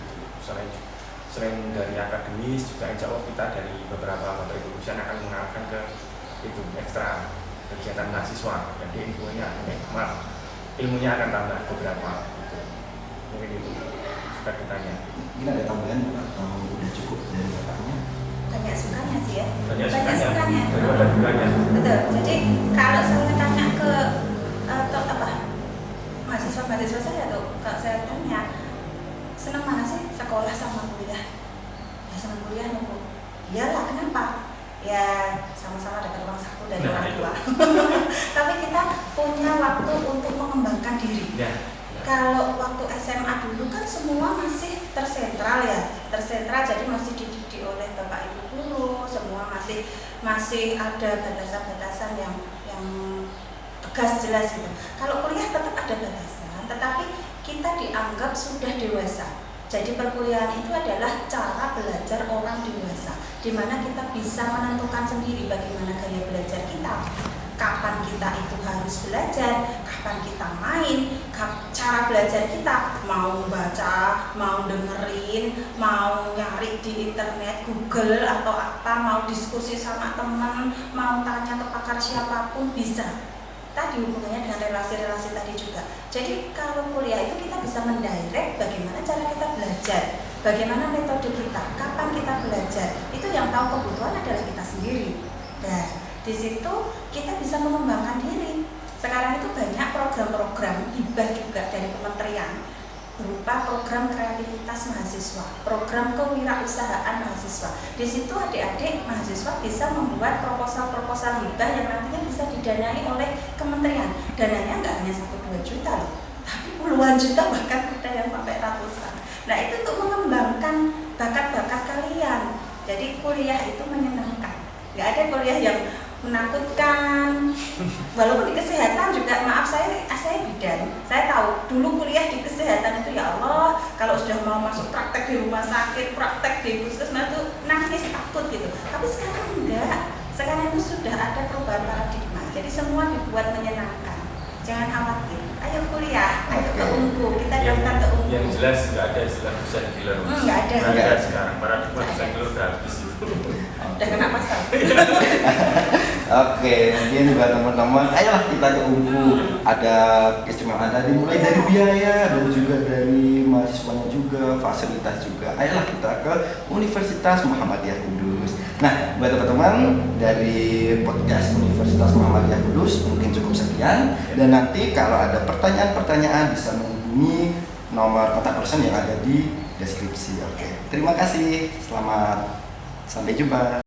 Selain dari akademis juga insya Allah kita dari beberapa materi jurusan akan mengarahkan ke itu ekstra kegiatan mahasiswa. Jadi ilmunya akan tambah beberapa. Gitu. Mungkin itu suka ditanya. Mungkin ada tambahan atau udah cukup dari Bapaknya? Banyak sukanya sih ya. Banyak sukanya. daripada dukanya. Betul. Jadi kalau saya tanya ke mahasiswa saya tuh, kalau saya tanya senang mana sih sekolah sama kuliah? Ya senang kuliah nih Bu. Iyalah, kenapa? Ya sama-sama dapat uang saku dari orang tua. Tapi kita punya waktu untuk mengembangkan diri. Kalau waktu SMA dulu kan semua masih tersentral ya, jadi masih dididik oleh bapak ibu guru, semua masih ada batasan-batasan yang tegas jelas gitu. Kalau kuliah tetap ada batasan, tetapi kita dianggap sudah dewasa. Jadi perkuliahan itu adalah cara belajar orang dewasa, di mana kita bisa menentukan sendiri bagaimana gaya belajar kita, kapan kita itu harus belajar, kapan kita main, cara belajar kita mau baca, mau dengerin, mau nyari di internet, Google atau apa, mau diskusi sama teman, mau tanya ke pakar siapapun bisa. Tadi hubungannya dengan relasi-relasi tadi juga. Jadi kalau kuliah itu kita bisa mendirect bagaimana cara kita belajar, bagaimana metode kita, kapan kita belajar. Itu yang tahu kebutuhan adalah kita sendiri. Dan di situ kita bisa mengembangkan diri. Sekarang itu banyak program-program hibah juga dari kementerian berupa program kreativitas mahasiswa, program kewirausahaan mahasiswa. Di situ adik-adik mahasiswa bisa membuat proposal-proposal hibah yang nantinya bisa didanai oleh kementerian. Dananya nggak hanya 1-2 juta loh, tapi puluhan juta, bahkan ada yang sampai ratusan. Nah, itu untuk mengembangkan bakat-bakat kalian. Jadi kuliah itu menyenangkan, nggak ada kuliah yang menakutkan. Walaupun di kesehatan juga, maaf saya bidan, saya tahu dulu kuliah di kesehatan itu ya Allah, kalau sudah mau masuk praktek di rumah sakit, praktek di puskesmas itu nangis takut gitu. Tapi sekarang enggak, sekarang itu sudah ada perubahan paradigma, jadi semua dibuat menyenangkan. Jangan khawatir, ayo kuliah, ayo ke UNKU, kita daftar ke UNKU. Yang jelas nggak ada istilah desain killer. Nggak ada. Nggak ada sekarang, paradigma desain killer udah habis itu. Udah kena pasal. Oke, mungkin buat teman-teman, ayolah kita ke UNKU. Ada keistimewaan tadi, mulai dari biaya dan juga dari mahasiswanya juga, fasilitas juga. Ayolah kita ke Universitas Muhammadiyah Kudus. Nah, buat teman-teman dari podcast Universitas Muhammadiyah Kudus mungkin cukup sekian. Dan nanti kalau ada pertanyaan-pertanyaan bisa menghubungi nomor kontak person yang ada di deskripsi. Oke, terima kasih. Selamat sampai jumpa.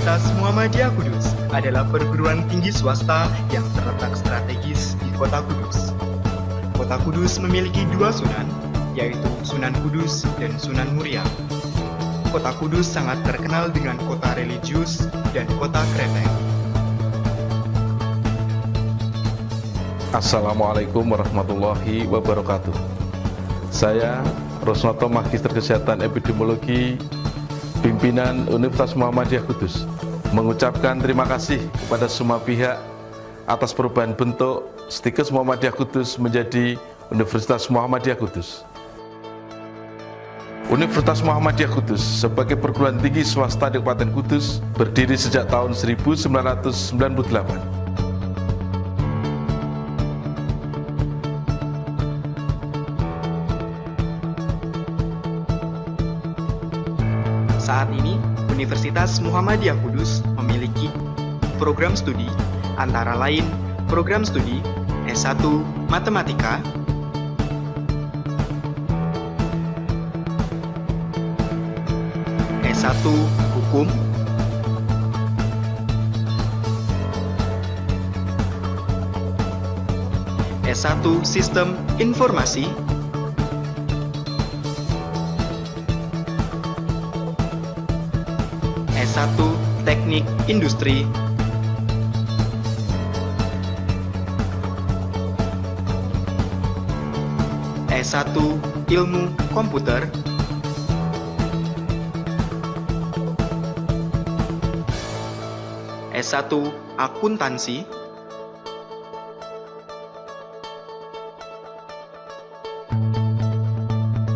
Universitas Muhammadiyah Kudus adalah perguruan tinggi swasta yang terletak strategis di Kota Kudus. Kota Kudus memiliki 2 sunan, yaitu Sunan Kudus dan Sunan Muria. Kota Kudus sangat terkenal dengan kota religius dan kota kretek. Assalamualaikum warahmatullahi wabarakatuh. Saya Rosnoto, Magister Kesehatan Epidemiologi, pimpinan Universitas Muhammadiyah Kudus, mengucapkan terima kasih kepada semua pihak atas perubahan bentuk Stikes Muhammadiyah Kudus menjadi Universitas Muhammadiyah Kudus. Universitas Muhammadiyah Kudus sebagai perguruan tinggi swasta di Kabupaten Kudus berdiri sejak tahun 1998. Saat ini, Universitas Muhammadiyah Kudus memiliki program studi antara lain program studi S1 Matematika, S1 Hukum, S1 Sistem Informasi, S1 Teknik Industri, S1 Ilmu Komputer, S1 Akuntansi,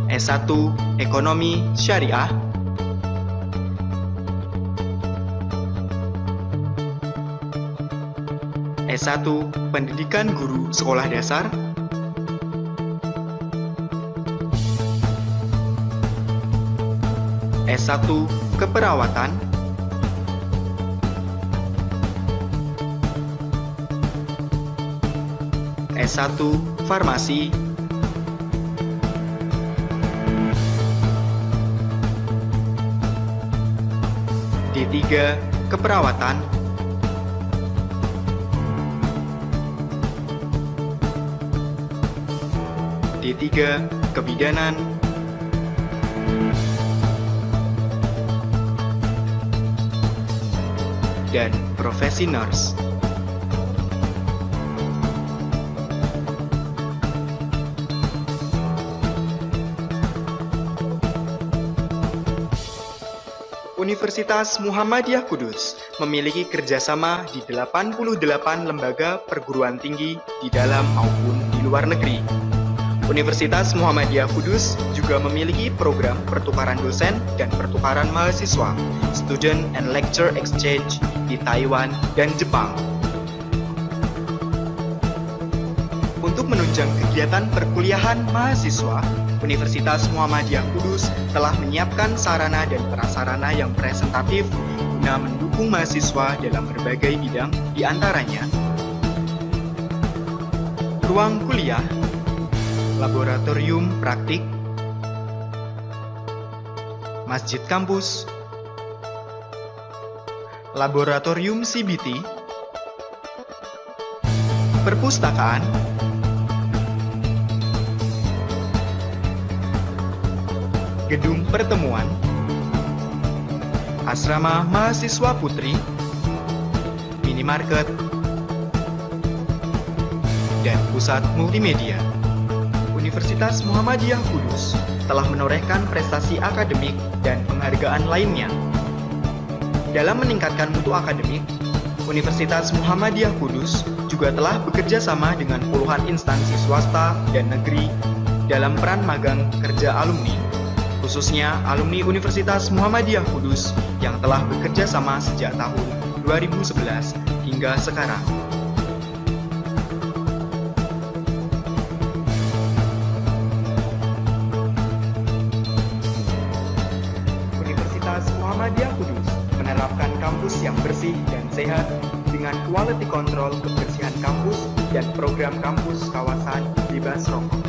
S1 Ekonomi Syariah, S1 Pendidikan Guru Sekolah Dasar, S1 Keperawatan, S1 Farmasi, D3 Keperawatan, D3 Kebidanan, dan profesi nurse. Universitas Muhammadiyah Kudus memiliki kerjasama di 88 lembaga perguruan tinggi di dalam maupun di luar negeri. Universitas Muhammadiyah Kudus juga memiliki program pertukaran dosen dan pertukaran mahasiswa, student and lecture exchange di Taiwan dan Jepang. Untuk menunjang kegiatan perkuliahan mahasiswa, Universitas Muhammadiyah Kudus telah menyiapkan sarana dan prasarana yang presentatif guna mendukung mahasiswa dalam berbagai bidang, di antaranya ruang kuliah, laboratorium praktik, masjid kampus, laboratorium CBT, perpustakaan, gedung pertemuan, asrama mahasiswa putri, minimarket, dan pusat multimedia. Universitas Muhammadiyah Kudus telah menorehkan prestasi akademik dan penghargaan lainnya. Dalam meningkatkan mutu akademik, Universitas Muhammadiyah Kudus juga telah bekerja sama dengan puluhan instansi swasta dan negeri dalam peran magang kerja alumni, khususnya alumni Universitas Muhammadiyah Kudus yang telah bekerja sama sejak tahun 2011 hingga sekarang. Universitas Muhammadiyah Kudus menerapkan kampus yang bersih dan sehat dengan quality control kebersihan kampus dan program kampus kawasan bebas rokok.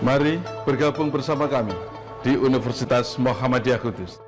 Mari bergabung bersama kami di Universitas Muhammadiyah Kudus.